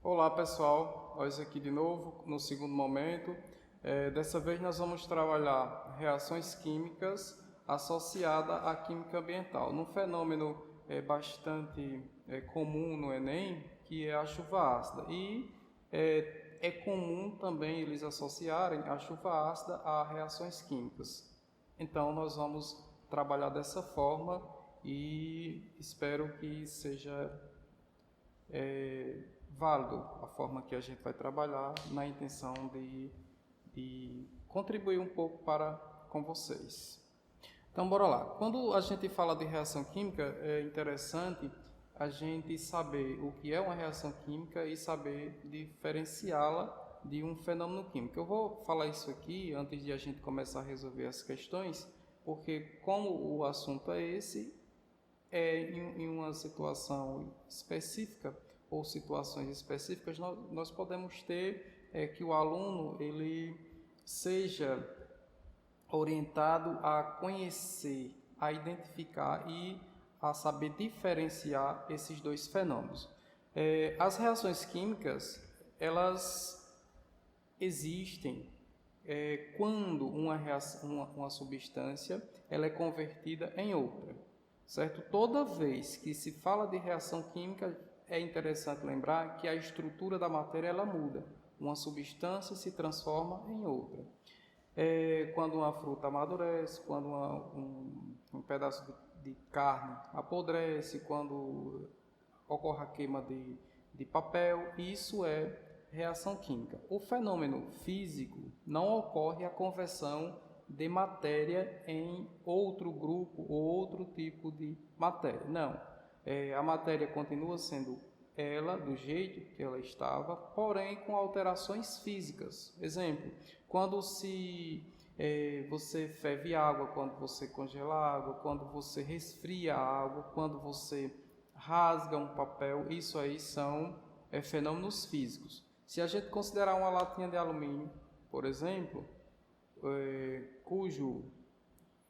Olá pessoal, nós aqui de novo no segundo momento. Dessa vez nós vamos trabalhar reações químicas associadas à química ambiental, num fenômeno bastante comum no Enem, que é a chuva ácida. E é comum também eles associarem a chuva ácida a reações químicas. Então nós vamos trabalhar dessa forma e espero que seja válido a forma que a gente vai trabalhar na intenção de contribuir um pouco com vocês. Então, bora lá. Quando a gente fala de reação química, é interessante a gente saber o que é uma reação química e saber diferenciá-la de um fenômeno químico. Eu vou falar isso aqui antes de a gente começar a resolver as questões, porque como o assunto é esse, em uma situação específica ou situações específicas, nós podemos ter que o aluno ele seja orientado a conhecer, a identificar e a saber diferenciar esses dois fenômenos. As reações químicas, elas existem quando uma substância ela é convertida em outra. Certo? Toda vez que se fala de reação química, é interessante lembrar que a estrutura da matéria ela muda. Uma substância se transforma em outra. Quando uma fruta amadurece, quando um pedaço de carne apodrece, quando ocorre a queima de papel, isso é reação química. O fenômeno físico não ocorre a conversão de matéria em outro grupo ou outro tipo de matéria. Não, a matéria continua sendo ela do jeito que ela estava, porém com alterações físicas. Exemplo, quando você ferve água, quando você congela água, quando você resfria a água, quando você rasga um papel, isso aí são fenômenos físicos. Se a gente considerar uma latinha de alumínio, por exemplo, cujo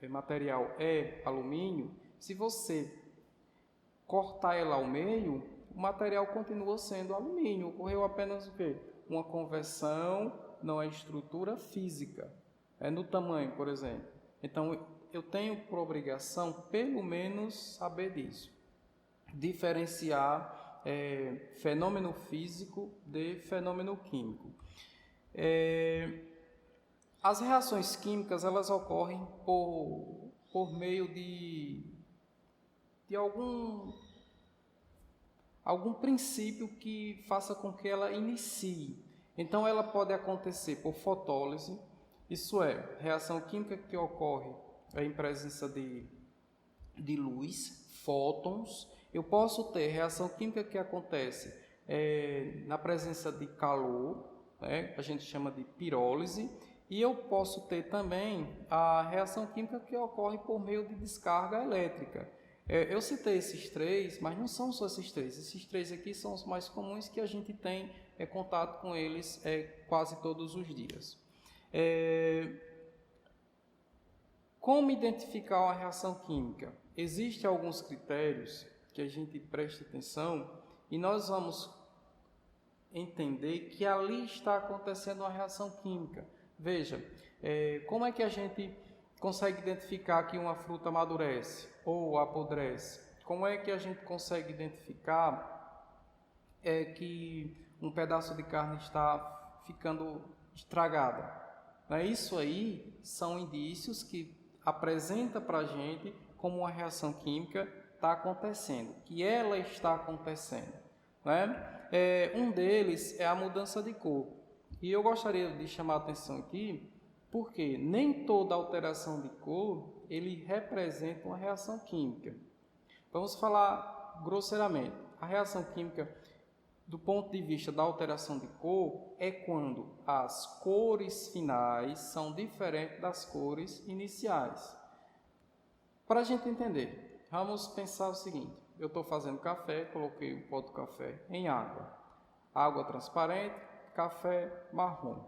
material é alumínio, se você cortar ela ao meio, o material continua sendo alumínio. Ocorreu apenas o quê? Uma conversão, não é estrutura física, é no tamanho, por exemplo. Então, eu tenho por obrigação, pelo menos, saber disso. Diferenciar fenômeno físico de fenômeno químico. As reações químicas elas ocorrem por meio de algum princípio que faça com que ela inicie. Então, ela pode acontecer por fotólise, isso é, reação química que ocorre em presença de luz, fótons. Eu posso ter reação química que acontece na presença de calor, né? A gente chama de pirólise. E eu posso ter também a reação química que ocorre por meio de descarga elétrica. Eu citei esses três, mas não são só esses três. Esses três aqui são os mais comuns que a gente tem contato com eles quase todos os dias. Como identificar uma reação química? Existem alguns critérios que a gente presta atenção e nós vamos entender que ali está acontecendo uma reação química. Veja, como é que a gente consegue identificar que uma fruta amadurece ou apodrece? Como é que a gente consegue identificar que um pedaço de carne está ficando estragada? Isso aí são indícios que apresenta para a gente como uma reação química está acontecendo, que ela está acontecendo. Um deles é a mudança de cor. E eu gostaria de chamar a atenção aqui, porque nem toda alteração de cor, ele representa uma reação química. Vamos falar grosseiramente. A reação química, do ponto de vista da alteração de cor, é quando as cores finais são diferentes das cores iniciais. Para a gente entender, vamos pensar o seguinte. Eu estou fazendo café, coloquei um pó de café em água. Água transparente, café marrom.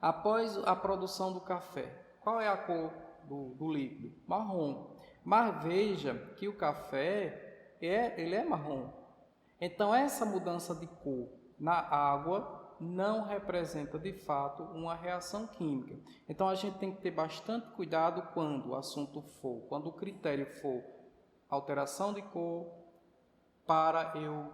Após a produção do café, qual é a cor do líquido? Marrom. Mas veja que o café ele é marrom. Então, essa mudança de cor na água não representa, de fato, uma reação química. Então, a gente tem que ter bastante cuidado quando o assunto for, quando o critério for alteração de cor, para eu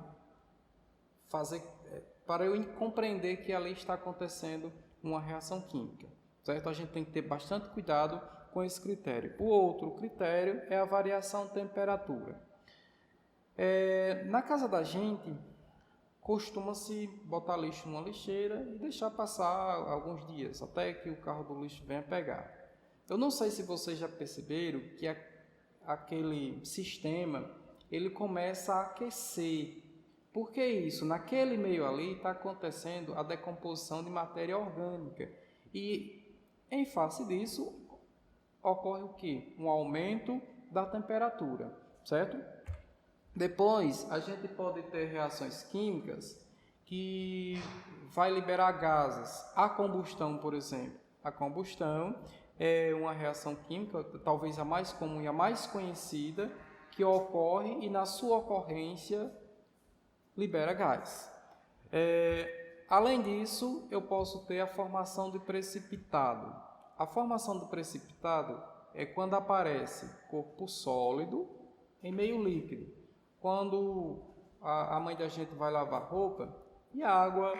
compreender que ali está acontecendo uma reação química, certo? A gente tem que ter bastante cuidado com esse critério. O outro critério é a variação de temperatura. Na casa da gente, costuma-se botar lixo numa lixeira e deixar passar alguns dias, até que o carro do lixo venha pegar. Eu não sei se vocês já perceberam que aquele sistema ele começa a aquecer. Por que isso? Naquele meio ali está acontecendo a decomposição de matéria orgânica. E em face disso, ocorre o quê? Um aumento da temperatura, certo? Depois, a gente pode ter reações químicas que vai liberar gases. A combustão, por exemplo. A combustão é uma reação química, talvez a mais comum e a mais conhecida, que ocorre e na sua ocorrência libera gás. Além disso, eu posso ter a formação de precipitado. A formação do precipitado é quando aparece corpo sólido em meio líquido. Quando a mãe da gente vai lavar roupa e a água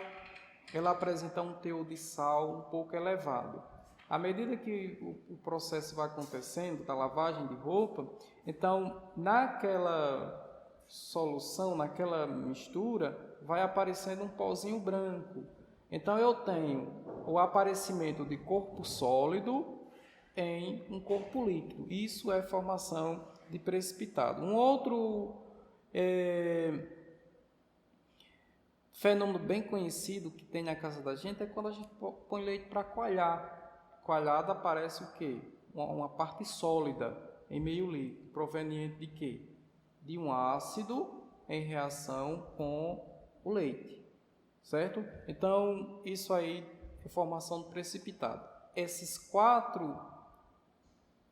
ela apresenta um teor de sal um pouco elevado. À medida que o processo vai acontecendo da lavagem de roupa, então naquela solução, naquela mistura, vai aparecendo um pozinho branco. Então eu tenho o aparecimento de corpo sólido em um corpo líquido. Isso é formação de precipitado. Um outro fenômeno bem conhecido que tem na casa da gente é quando a gente põe leite para coalhar. Coalhada aparece o quê? Uma parte sólida em meio líquido, proveniente de quê? De um ácido em reação com o leite, certo? Então, isso aí é formação do precipitado. Esses 4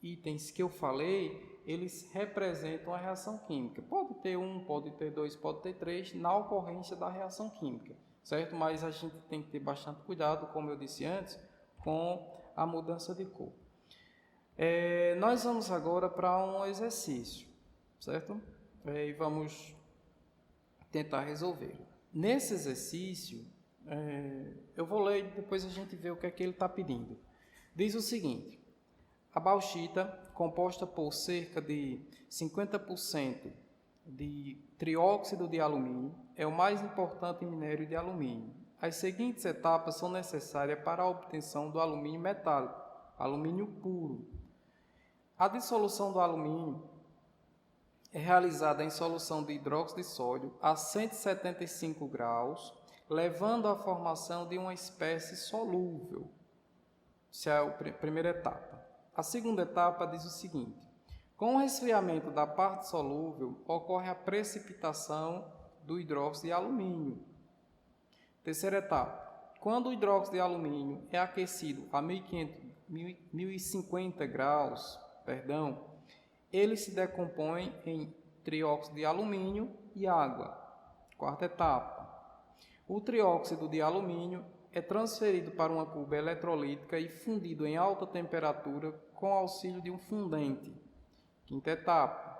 itens que eu falei, eles representam a reação química. Pode ter 1, pode ter 2, pode ter 3 na ocorrência da reação química, certo? Mas a gente tem que ter bastante cuidado, como eu disse antes, com a mudança de cor. Nós vamos agora para um exercício, certo? E vamos tentar resolver. Nesse exercício, eu vou ler e depois a gente vê o que é que ele está pedindo. Diz o seguinte: a bauxita, composta por cerca de 50% de trióxido de alumínio, é o mais importante minério de alumínio. As seguintes etapas são necessárias para a obtenção do alumínio metálico, alumínio puro. A dissolução do alumínio é realizada em solução de hidróxido de sódio a 175 graus, levando à formação de uma espécie solúvel. Essa é a primeira etapa. A segunda etapa diz o seguinte: com o resfriamento da parte solúvel, ocorre a precipitação do hidróxido de alumínio. Terceira etapa: quando o hidróxido de alumínio é aquecido a 1050 graus, ele se decompõe em trióxido de alumínio e água. Quarta etapa: o trióxido de alumínio é transferido para uma cuba eletrolítica e fundido em alta temperatura com auxílio de um fundente. Quinta etapa: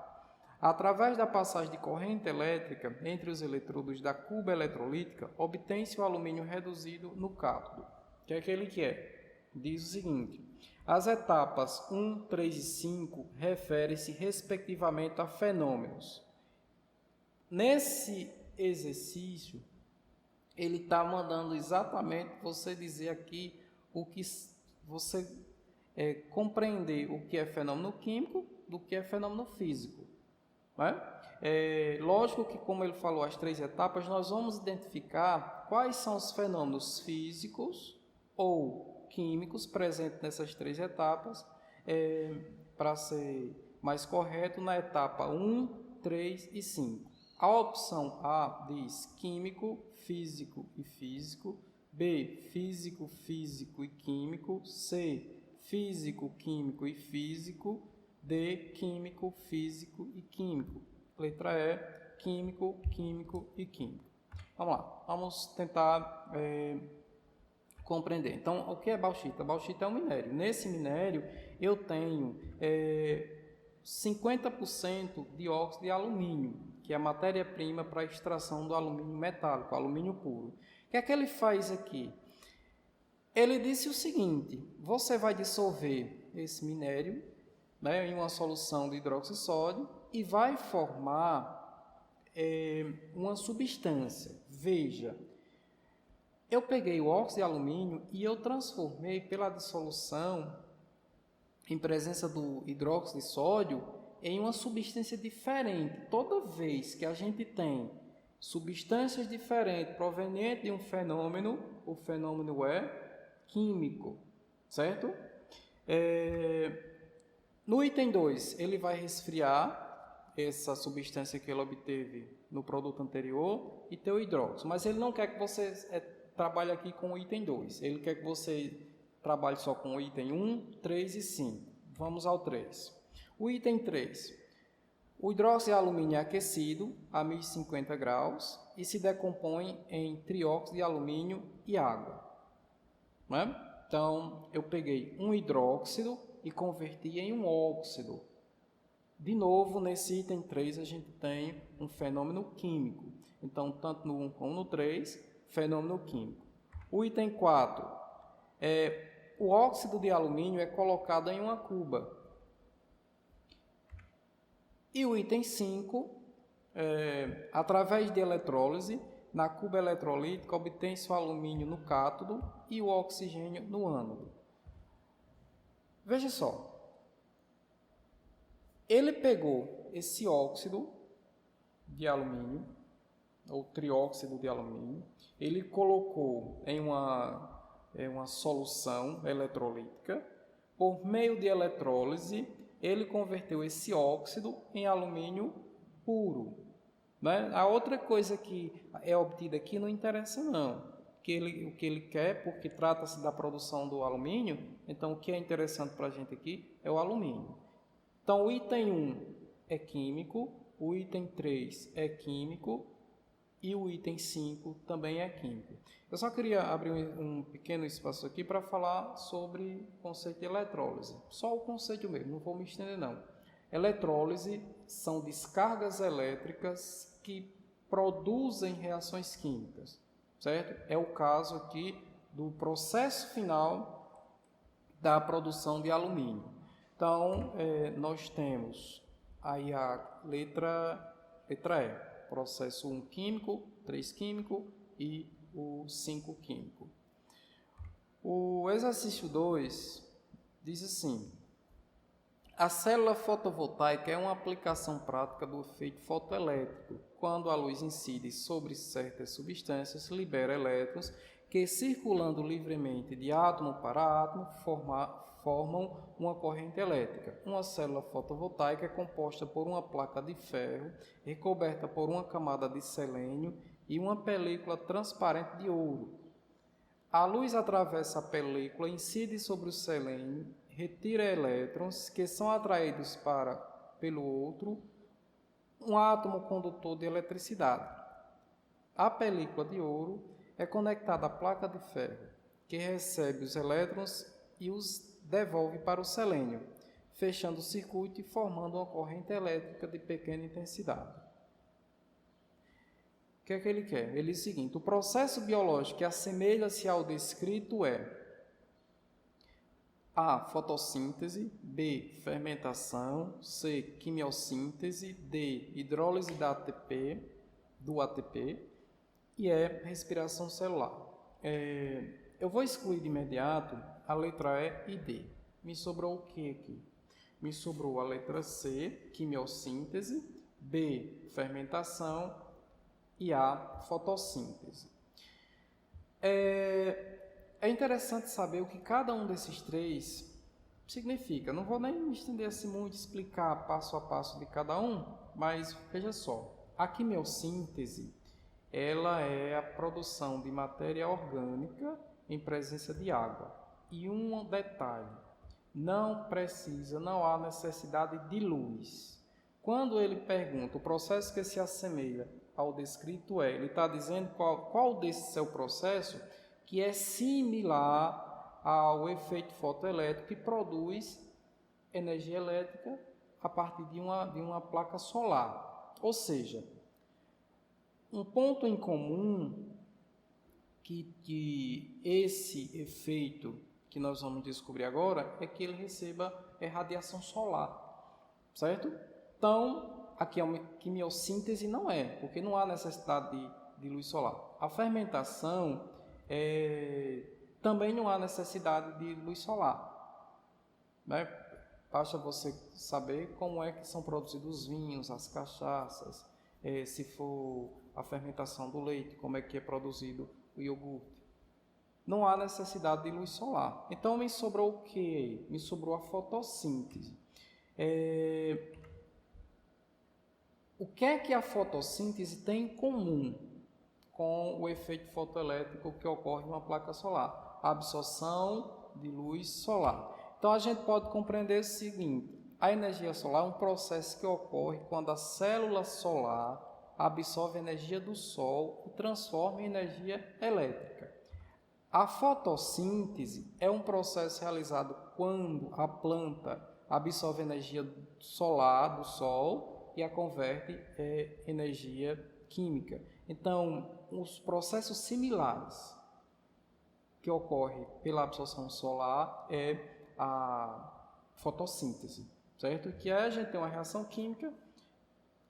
através da passagem de corrente elétrica entre os eletrodos da cuba eletrolítica, obtém-se o alumínio reduzido no cátodo. O que é que ele quer? Diz o seguinte: as etapas 1, 3 e 5 referem-se respectivamente a fenômenos. Nesse exercício, ele está mandando exatamente você dizer aqui o que você compreender o que é fenômeno químico do que é fenômeno físico. Lógico que, como ele falou, as 3 etapas, nós vamos identificar quais são os fenômenos físicos ou químicos presentes nessas 3 etapas, para ser mais correto, na etapa 1, 3 e 5. A opção A diz químico, físico e físico. B, físico, físico e químico. C, físico, químico e físico. D, químico, físico e químico. Letra E, químico, químico e químico. Vamos lá, vamos tentar compreender. Então, o que é bauxita? Bauxita é um minério. Nesse minério, eu tenho 50% de óxido de alumínio, que é a matéria-prima para a extração do alumínio metálico, alumínio puro. O que é que ele faz aqui? Ele disse o seguinte: você vai dissolver esse minério, né, em uma solução de hidróxido de sódio e vai formar uma substância. Veja, eu peguei o óxido de alumínio e eu transformei pela dissolução em presença do hidróxido de sódio em uma substância diferente. Toda vez que a gente tem substâncias diferentes provenientes de um fenômeno, o fenômeno é químico, certo? No item 2, ele vai resfriar essa substância que ele obteve no produto anterior e ter o hidróxido, mas ele não quer que você trabalhe aqui com o item 2, ele quer que você trabalhe só com o item 1, 3 e 5. Vamos ao 3. O item 3. O hidróxido de alumínio é aquecido a 1050 graus e se decompõe em trióxido de alumínio e água. Né? Então, eu peguei um hidróxido e converti em um óxido. De novo, nesse item 3, a gente tem um fenômeno químico. Então, tanto no 1 como no 3, fenômeno químico. O item 4, o óxido de alumínio é colocado em uma cuba. E o item 5, através de eletrólise, na cuba eletrolítica, obtém-se o alumínio no cátodo e o oxigênio no ânodo. Veja só. Ele pegou esse óxido de alumínio, ou trióxido de alumínio, ele colocou em uma solução eletrolítica. Por meio de eletrólise, ele converteu esse óxido em alumínio puro. Né? A outra coisa que é obtida aqui não interessa não. O que ele quer, porque trata-se da produção do alumínio, então o que é interessante para a gente aqui é o alumínio. Então o item 1 é químico, o item 3 é químico e o item 5 também é químico. Eu só queria abrir um pequeno espaço aqui para falar sobre o conceito de eletrólise. Só o conceito mesmo, não vou me estender não. Eletrólise são descargas elétricas que produzem reações químicas, certo? É o caso aqui do processo final da produção de alumínio. Então, nós temos aí a letra E, processo 1 químico, 3 químico e o 5 químico. O exercício 2 diz assim: a célula fotovoltaica é uma aplicação prática do efeito fotoelétrico. Quando a luz incide sobre certas substâncias, libera elétrons que, circulando livremente de átomo para átomo, formam uma corrente elétrica. Uma célula fotovoltaica é composta por uma placa de ferro recoberta por uma camada de selênio e uma película transparente de ouro. A luz atravessa a película, incide sobre o selênio, retira elétrons que são atraídos pelo outro, um átomo condutor de eletricidade. A película de ouro é conectada à placa de ferro, que recebe os elétrons e os devolve para o selênio, fechando o circuito e formando uma corrente elétrica de pequena intensidade. O que é que ele quer? Ele diz o seguinte: o processo biológico que assemelha-se ao descrito é A. Fotossíntese, B. Fermentação, C. Quimiossíntese, D. Hidrólise do ATP e E. Respiração celular. Eu vou excluir de imediato a letra E e D. Me sobrou o que aqui? Me sobrou a letra C, quimiossíntese, B, fermentação e A, fotossíntese. É interessante saber o que cada um desses três significa. Não vou nem me estender assim muito, explicar passo a passo de cada um, mas veja só. A quimiossíntese, ela é a produção de matéria orgânica em presença de água. E um detalhe, não há necessidade de luz. Quando ele pergunta o processo que se assemelha ao descrito ele está dizendo qual desse seu processo que é similar ao efeito fotoelétrico que produz energia elétrica a partir de uma placa solar. Ou seja, um ponto em comum que esse efeito que nós vamos descobrir agora é que ele receba radiação solar, certo? Então, aqui é uma quimiossíntese, não é, porque não há necessidade de luz solar. A fermentação, também não há necessidade de luz solar, né? Basta você saber como é que são produzidos os vinhos, as cachaças, se for a fermentação do leite, como é que é produzido o iogurte. Não há necessidade de luz solar. Então, me sobrou o quê? Me sobrou a fotossíntese. O que é que a fotossíntese tem em comum com o efeito fotoelétrico que ocorre em uma placa solar? A absorção de luz solar. Então, a gente pode compreender o seguinte: a energia solar é um processo que ocorre quando a célula solar absorve a energia do Sol e transforma em energia elétrica. A fotossíntese é um processo realizado quando a planta absorve energia solar do Sol e a converte em energia química. Então, os processos similares que ocorrem pela absorção solar é a fotossíntese, certo? Que a gente tem uma reação química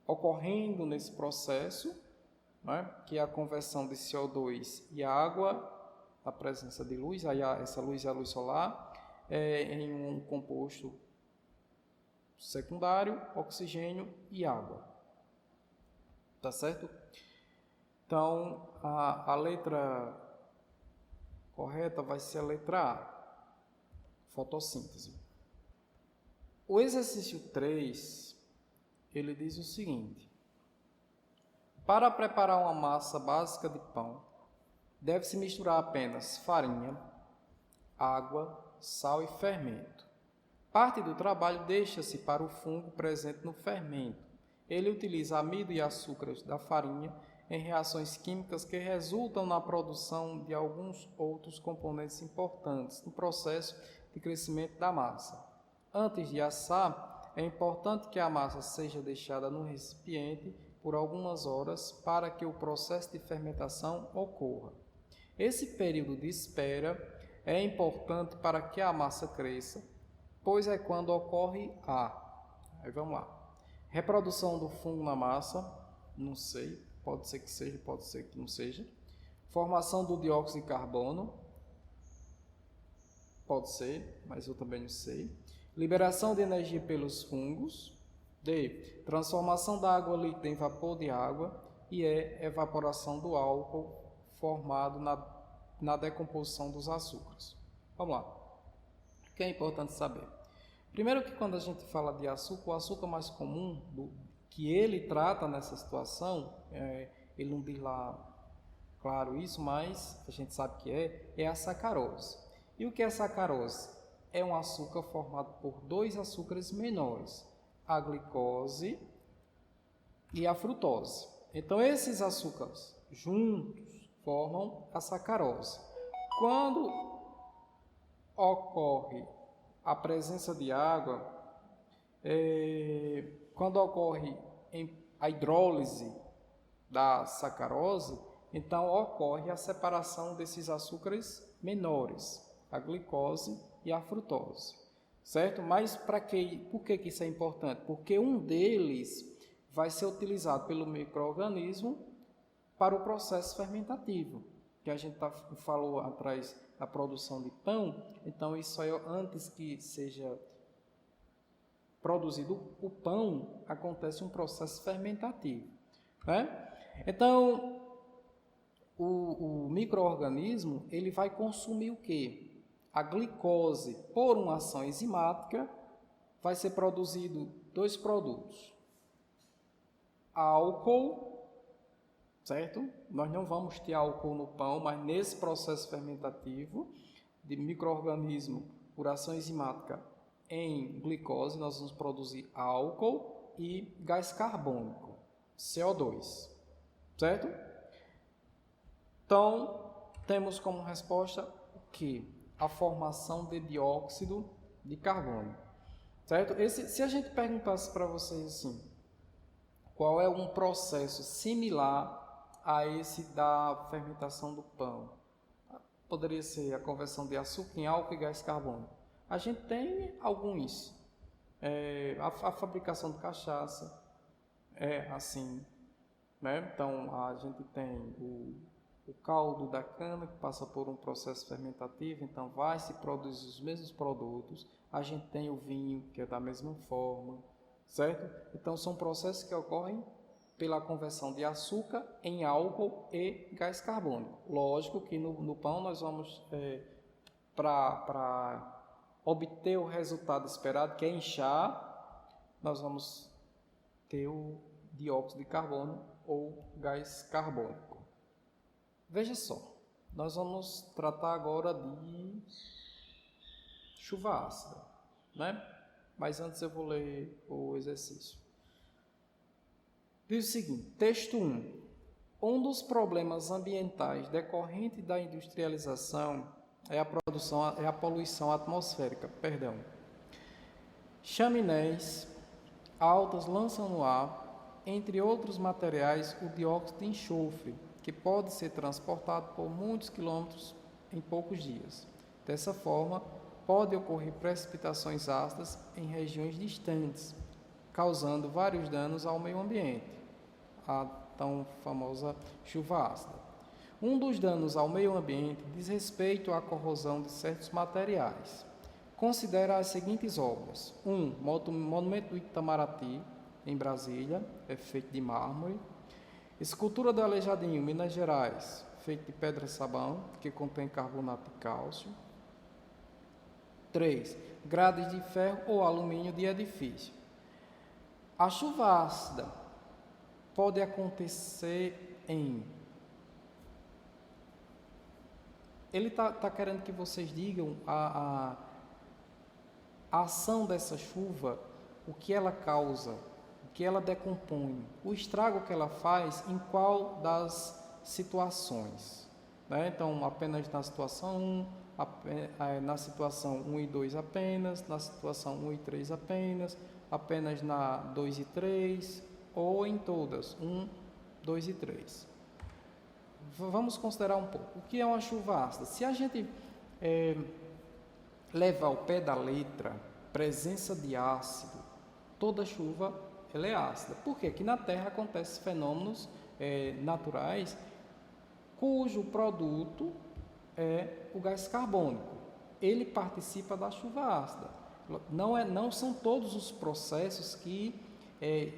ocorrendo nesse processo, né? Que é a conversão de CO2 e água, a presença de luz, aí essa luz é a luz solar, em um composto secundário, oxigênio e água. Tá certo? Então, a letra correta vai ser a letra A, fotossíntese. O exercício 3, ele diz o seguinte: para preparar uma massa básica de pão, deve-se misturar apenas farinha, água, sal e fermento. Parte do trabalho deixa-se para o fungo presente no fermento. Ele utiliza amido e açúcares da farinha em reações químicas que resultam na produção de alguns outros componentes importantes no processo de crescimento da massa. Antes de assar, é importante que a massa seja deixada no recipiente por algumas horas para que o processo de fermentação ocorra. Esse período de espera é importante para que a massa cresça, pois é quando ocorre aí vamos lá, reprodução do fungo na massa, não sei, pode ser que seja, pode ser que não seja, formação do dióxido de carbono, pode ser, mas eu também não sei, liberação de energia pelos fungos, D, transformação da água líquida em vapor de água, e evaporação do álcool formado na decomposição dos açúcares. Vamos lá. O que é importante saber? Primeiro que quando a gente fala de açúcar, o açúcar mais comum que ele trata nessa situação, ele não diz lá claro isso, mas a gente sabe que é a sacarose. E o que é a sacarose? É um açúcar formado por dois açúcares menores, a glicose e a frutose. Então, esses açúcares juntos formam a sacarose. Quando ocorre a presença de água, quando ocorre a hidrólise da sacarose, então ocorre a separação desses açúcares menores, a glicose e a frutose, certo? Mas por que isso é importante? Porque um deles vai ser utilizado pelo micro-organismo para o processo fermentativo, que a gente falou atrás da produção de pão. Então, isso aí, antes que seja produzido o pão, acontece um processo fermentativo, né? Então, o micro-organismo, ele vai consumir o quê? A glicose, por uma ação enzimática, vai ser produzido dois produtos. Álcool, certo? Nós não vamos ter álcool no pão, mas nesse processo fermentativo de micro-organismo por ação enzimática em glicose, nós vamos produzir álcool e gás carbônico, CO2, certo? Então, temos como resposta o que? A formação de dióxido de carbono, certo? Se a gente perguntasse para vocês assim, qual é um processo similar a esse da fermentação do pão? Poderia ser a conversão de açúcar em álcool e gás carbônico. A gente tem alguns. A fabricação de cachaça é assim, né? Então, a gente tem o caldo da cana que passa por um processo fermentativo, então vai se produzir os mesmos produtos. A gente tem o vinho, que é da mesma forma, certo? Então, são processos que ocorrem pela conversão de açúcar em álcool e gás carbônico. Lógico que no pão nós vamos, para obter o resultado esperado, que é inchar, nós vamos ter o dióxido de carbono ou gás carbônico. Veja só, nós vamos tratar agora de chuva ácida, né? Mas antes eu vou ler o exercício. Diz o seguinte, texto 1. Um dos problemas ambientais decorrentes da industrialização é a poluição atmosférica, Chaminés altas lançam no ar, entre outros materiais, o dióxido de enxofre, que pode ser transportado por muitos quilômetros em poucos dias. Dessa forma, pode ocorrer precipitações ácidas em regiões distantes, causando vários danos ao meio ambiente, a tão famosa chuva ácida. Um dos danos ao meio ambiente diz respeito à corrosão de certos materiais. Considera as seguintes obras. 1. Monumento do Itamaraty, em Brasília, é feito de mármore. Escultura do Aleijadinho, Minas Gerais, feito de pedra-sabão, que contém carbonato de cálcio. 3. Grades de ferro ou alumínio de edifício. A chuva ácida pode acontecer em... Ele está querendo que vocês digam a ação dessa chuva, o que ela causa, o que ela decompõe, o estrago que ela faz em qual das situações, né? Então, apenas na situação 1, na situação 1 e 2 apenas, na situação 1 e 3 apenas na 2 e 3, ou em todas, 1, 2 e 3. Vamos considerar um pouco. O que é uma chuva ácida? Se a gente levar ao pé da letra, presença de ácido, toda chuva ela é ácida. Por quê? Aqui na Terra acontecem fenômenos naturais cujo produto é o gás carbônico. Ele participa da chuva ácida. Não são todos os processos que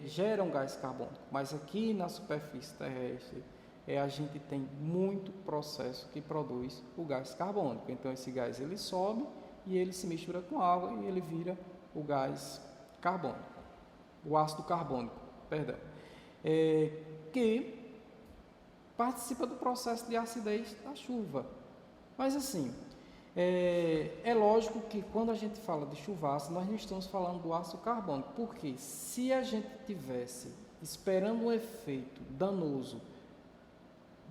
geram gás carbônico, mas aqui na superfície terrestre a gente tem muito processo que produz o gás carbônico. Então esse gás ele sobe e ele se mistura com água e ele vira o gás carbônico, o ácido carbônico, que participa do processo de acidez da chuva. Mas assim, é lógico que quando a gente fala de chuva ácida, nós não estamos falando do ácido carbônico, porque se a gente tivesse esperando um efeito danoso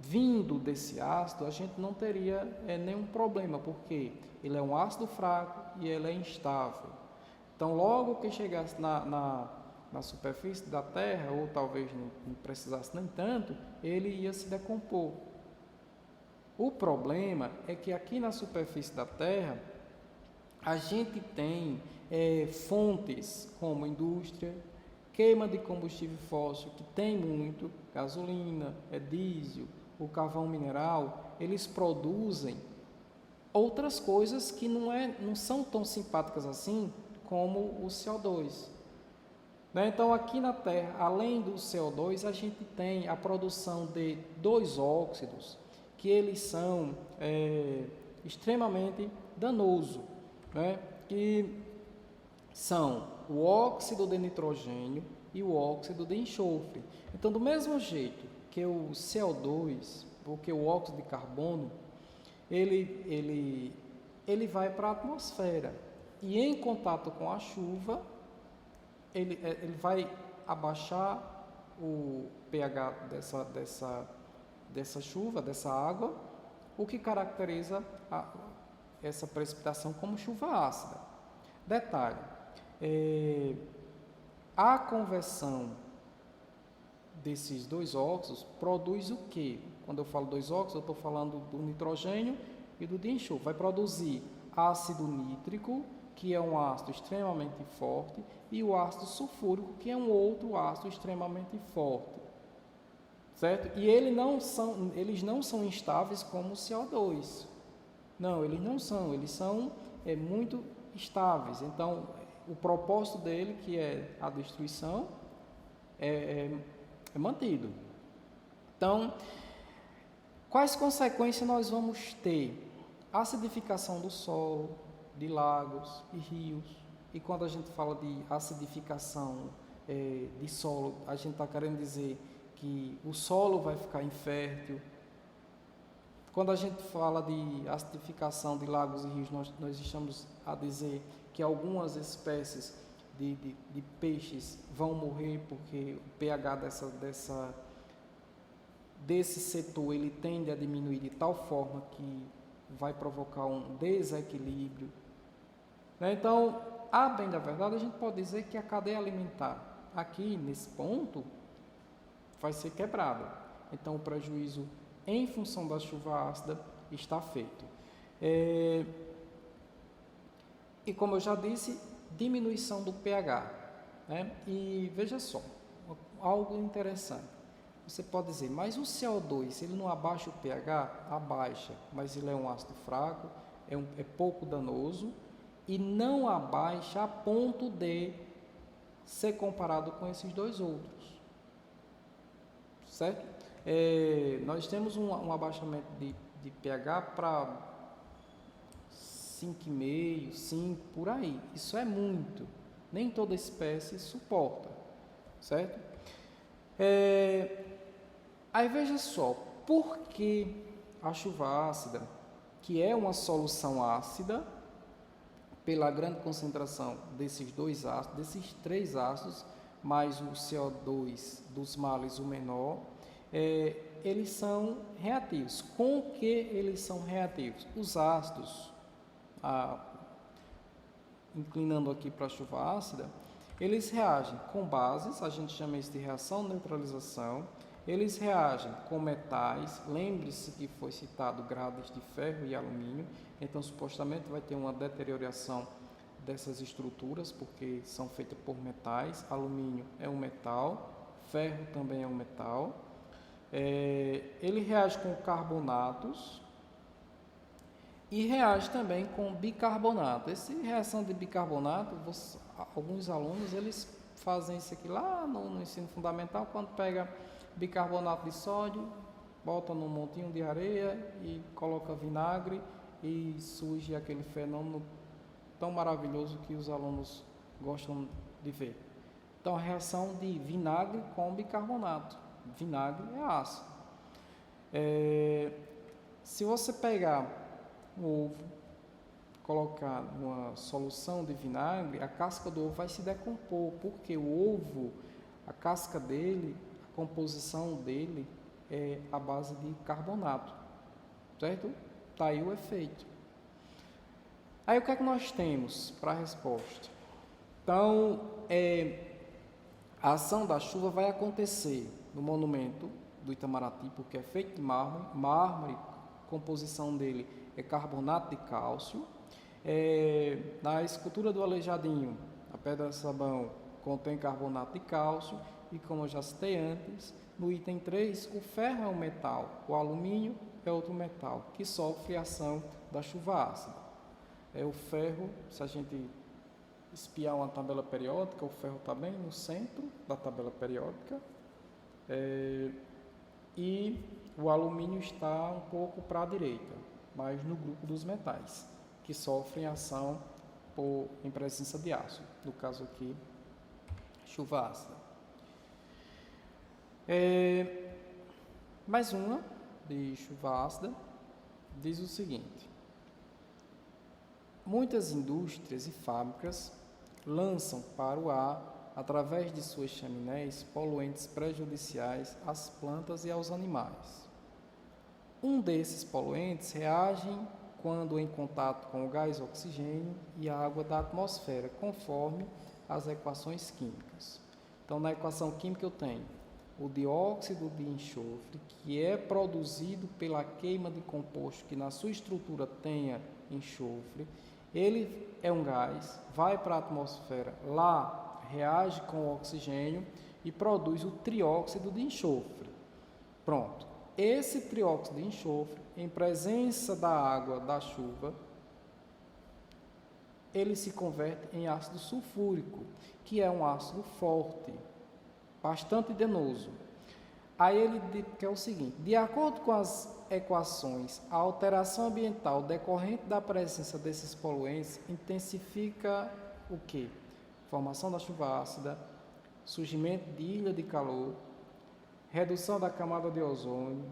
vindo desse ácido, a gente não teria nenhum problema, porque ele é um ácido fraco e ele é instável. Então, logo que chegasse na superfície da Terra, ou talvez não precisasse nem tanto, ele ia se decompor. O problema é que aqui na superfície da Terra, a gente tem fontes como indústria, queima de combustível fóssil, que tem muito, gasolina, diesel, o carvão mineral, eles produzem outras coisas que não são tão simpáticas assim como o CO2. Né? Então, aqui na Terra, além do CO2, a gente tem a produção de dois óxidos, que eles são extremamente danosos, né? Que são o óxido de nitrogênio e o óxido de enxofre. Então, do mesmo jeito que o CO2, porque o óxido de carbono, ele vai para a atmosfera e em contato com a chuva, ele vai abaixar o pH dessa chuva, dessa água, o que caracteriza essa precipitação como chuva ácida. Detalhe, a conversão desses dois óxidos produz o quê? Quando eu falo dois óxidos, eu estou falando do nitrogênio e do dienchofre. Vai produzir ácido nítrico, que é um ácido extremamente forte, e o ácido sulfúrico, que é um outro ácido extremamente forte. Certo? E eles não são instáveis como o CO2. Não, eles não são. Eles são muito estáveis. Então, o propósito dele, que é a destruição, é mantido. Então, quais consequências nós vamos ter? Acidificação do solo, de lagos e rios. E quando a gente fala de acidificação de solo, a gente está querendo dizer que o solo vai ficar infértil. Quando a gente fala de acidificação de lagos e rios, nós estamos a dizer que algumas espécies de peixes vão morrer porque o pH desse setor ele tende a diminuir de tal forma que vai provocar um desequilíbrio. Então, a bem da verdade, a gente pode dizer que a cadeia alimentar aqui nesse ponto vai ser quebrada. Então, o prejuízo em função da chuva ácida está feito. E como eu já disse, diminuição do pH. E veja só, algo interessante. Você pode dizer, mas o CO2, ele não abaixa o pH? Abaixa, mas ele é um ácido fraco, é pouco danoso e não abaixa a ponto de ser comparado com esses dois outros. Certo? Nós temos um abaixamento de pH para 5,5, 5, por aí. Isso é muito. Nem toda espécie suporta. Certo? Aí veja só, por que a chuva ácida, que é uma solução ácida, pela grande concentração desses dois ácidos, desses três ácidos, mais o CO2 dos males, o menor, eles são reativos. Com o que eles são reativos? Os ácidos, inclinando aqui para a chuva ácida, eles reagem com bases, a gente chama isso de reação neutralização. Eles reagem com metais, lembre-se que foi citado grades de ferro e alumínio, então supostamente vai ter uma deterioração dessas estruturas, porque são feitas por metais, alumínio é um metal, ferro também é um metal. Ele reage com carbonatos e reage também com bicarbonato. Essa reação de bicarbonato, alguns alunos eles fazem isso aqui lá no ensino fundamental, quando pega bicarbonato de sódio, bota num montinho de areia e coloca vinagre e surge aquele fenômeno tão maravilhoso que os alunos gostam de ver. Então, a reação de vinagre com bicarbonato. Vinagre é ácido. Se você pegar um ovo, colocar numa solução de vinagre, a casca do ovo vai se decompor, porque o ovo, a casca dele, a composição dele é a base de carbonato, certo? Está aí o efeito. Aí o que é que nós temos para a resposta? Então, a ação da chuva vai acontecer no monumento do Itamaraty, porque é feito de mármore, a composição dele é carbonato de cálcio. Na escultura do Aleijadinho, a Pedra Sabão contém carbonato de cálcio, e como eu já citei antes, no item 3, o ferro é um metal, o alumínio é outro metal, que sofre a ação da chuva ácida. O ferro, se a gente espiar uma tabela periódica, o ferro está bem no centro da tabela periódica, e o alumínio está um pouco para a direita, mas no grupo dos metais, que sofrem ação em presença de ácido, no caso aqui, chuva ácida. Mais uma de chuva ácida diz o seguinte: muitas indústrias e fábricas lançam para o ar através de suas chaminés, poluentes prejudiciais às plantas e aos animais. Um desses poluentes reage quando em contato com o gás oxigênio e a água da atmosfera, conforme as equações químicas. Então, na equação química eu tenho o dióxido de enxofre, que é produzido pela queima de composto que na sua estrutura tenha enxofre. Ele é um gás, vai para a atmosfera, lá reage com o oxigênio e produz o trióxido de enxofre. Pronto. Esse trióxido de enxofre, em presença da água da chuva, ele se converte em ácido sulfúrico, que é um ácido forte, bastante danoso. Aí ele diz que é o seguinte: de acordo com as equações, a alteração ambiental decorrente da presença desses poluentes intensifica o quê? Formação da chuva ácida, surgimento de ilha de calor, redução da camada de ozônio,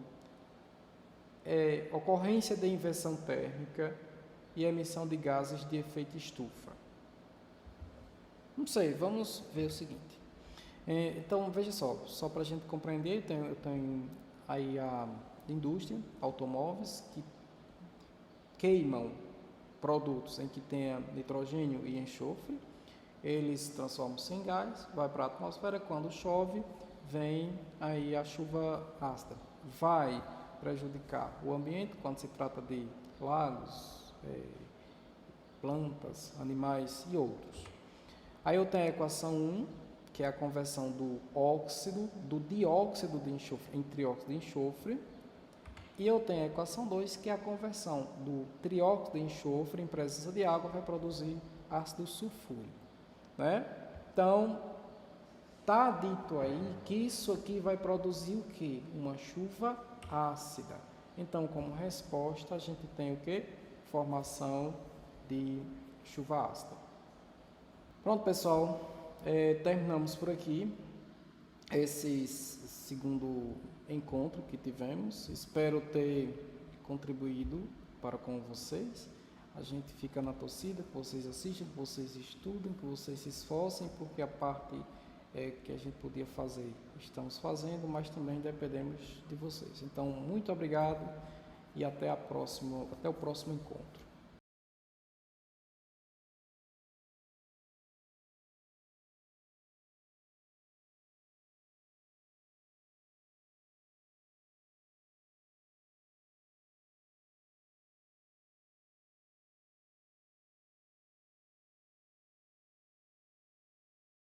ocorrência de inversão térmica e emissão de gases de efeito estufa. Não sei, vamos ver o seguinte. Então, veja só para a gente compreender, eu tenho aí a indústria, automóveis, que queimam produtos em que tenha nitrogênio e enxofre, eles transformam-se em gás, vai para a atmosfera, quando chove, vem aí a chuva ácida. Vai prejudicar o ambiente quando se trata de lagos, plantas, animais e outros. Aí eu tenho a equação 1, que é a conversão do dióxido de enxofre em trióxido de enxofre, e eu tenho a equação 2, que é a conversão do trióxido de enxofre em presença de água vai produzir ácido sulfúrico, né? Então, está dito aí que isso aqui vai produzir o quê? Uma chuva ácida. Então, como resposta, a gente tem o quê? Formação de chuva ácida. Pronto, pessoal, terminamos por aqui esse segundo encontro que tivemos. Espero ter contribuído para com vocês. A gente fica na torcida, que vocês assistam, que vocês estudem, que vocês se esforcem, porque a parte que a gente podia fazer, estamos fazendo, mas também dependemos de vocês. Então, muito obrigado e até o próximo encontro.